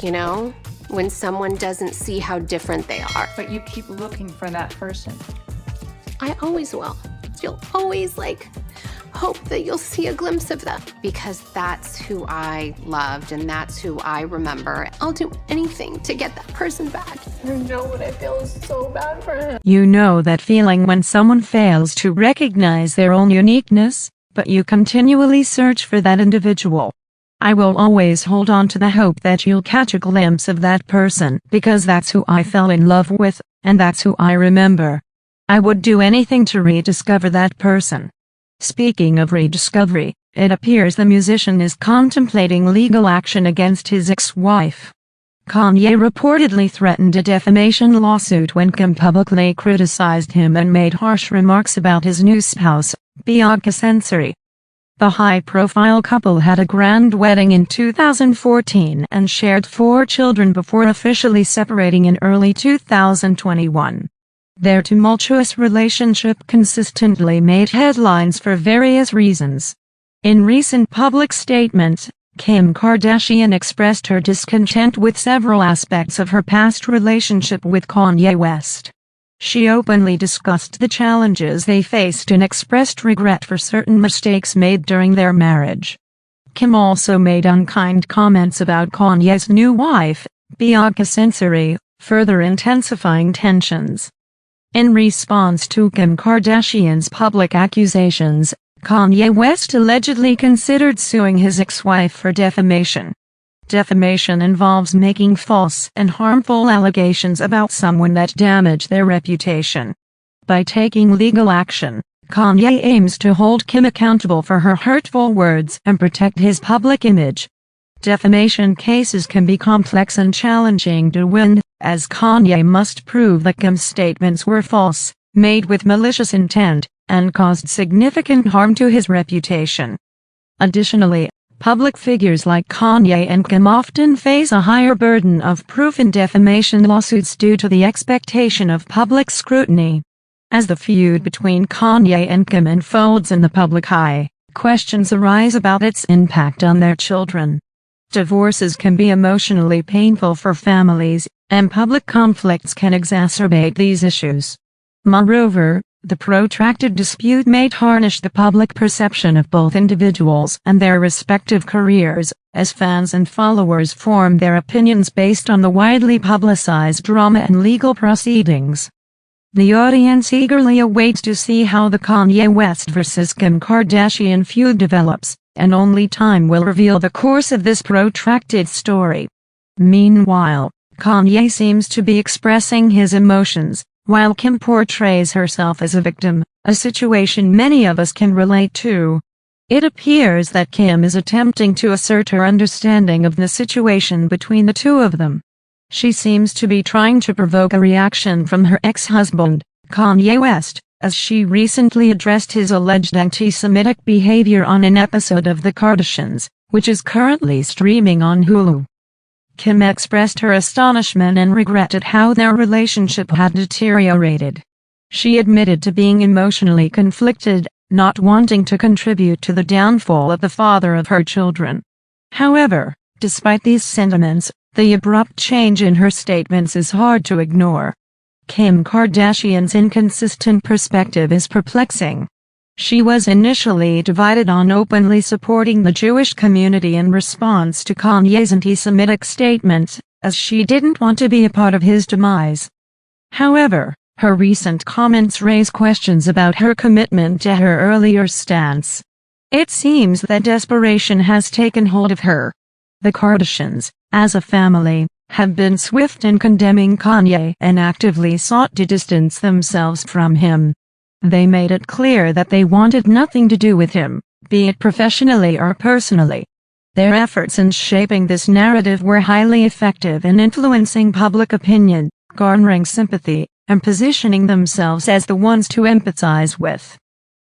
you know? When someone doesn't see how different they are. But you keep looking for that person. I always will. You'll always, hope that you'll see a glimpse of them. Because that's who I loved and that's who I remember. I'll do anything to get that person back. I know what I feel is so bad for him. You know that feeling when someone fails to recognize their own uniqueness, but you continually search for that individual. I will always hold on to the hope that you'll catch a glimpse of that person, because that's who I fell in love with, and that's who I remember. I would do anything to rediscover that person. Speaking of rediscovery, it appears the musician is contemplating legal action against his ex-wife. Kanye reportedly threatened a defamation lawsuit when Kim publicly criticized him and made harsh remarks about his new spouse, Bianca Censori. The high-profile couple had a grand wedding in 2014 and shared 4 children before officially separating in early 2021. Their tumultuous relationship consistently made headlines for various reasons. In recent public statements, Kim Kardashian expressed her discontent with several aspects of her past relationship with Kanye West. She openly discussed the challenges they faced and expressed regret for certain mistakes made during their marriage. Kim also made unkind comments about Kanye's new wife, Bianca Censori, further intensifying tensions. In response to Kim Kardashian's public accusations, Kanye West allegedly considered suing his ex-wife for defamation. Defamation involves making false and harmful allegations about someone that damage their reputation. By taking legal action, Kanye aims to hold Kim accountable for her hurtful words and protect his public image. Defamation cases can be complex and challenging to win, as Kanye must prove that Kim's statements were false, made with malicious intent, and caused significant harm to his reputation. Additionally, public figures like Kanye and Kim often face a higher burden of proof in defamation lawsuits due to the expectation of public scrutiny. As the feud between Kanye and Kim unfolds in the public eye, questions arise about its impact on their children. Divorces can be emotionally painful for families, and public conflicts can exacerbate these issues. Moreover, the protracted dispute may tarnish the public perception of both individuals and their respective careers, as fans and followers form their opinions based on the widely publicized drama and legal proceedings. The audience eagerly awaits to see how the Kanye West vs. Kim Kardashian feud develops, and only time will reveal the course of this protracted story. Meanwhile, Kanye seems to be expressing his emotions, while Kim portrays herself as a victim, a situation many of us can relate to. It appears that Kim is attempting to assert her understanding of the situation between the two of them. She seems to be trying to provoke a reaction from her ex-husband, Kanye West, as she recently addressed his alleged anti-Semitic behavior on an episode of The Kardashians, which is currently streaming on Hulu. Kim expressed her astonishment and regret at how their relationship had deteriorated. She admitted to being emotionally conflicted, not wanting to contribute to the downfall of the father of her children. However, despite these sentiments, the abrupt change in her statements is hard to ignore. Kim Kardashian's inconsistent perspective is perplexing. She was initially divided on openly supporting the Jewish community in response to Kanye's anti-Semitic statements, as she didn't want to be a part of his demise. However, her recent comments raise questions about her commitment to her earlier stance. It seems that desperation has taken hold of her. The Kardashians, as a family, have been swift in condemning Kanye and actively sought to distance themselves from him. They made it clear that they wanted nothing to do with him, be it professionally or personally. Their efforts in shaping this narrative were highly effective in influencing public opinion, garnering sympathy, and positioning themselves as the ones to empathize with.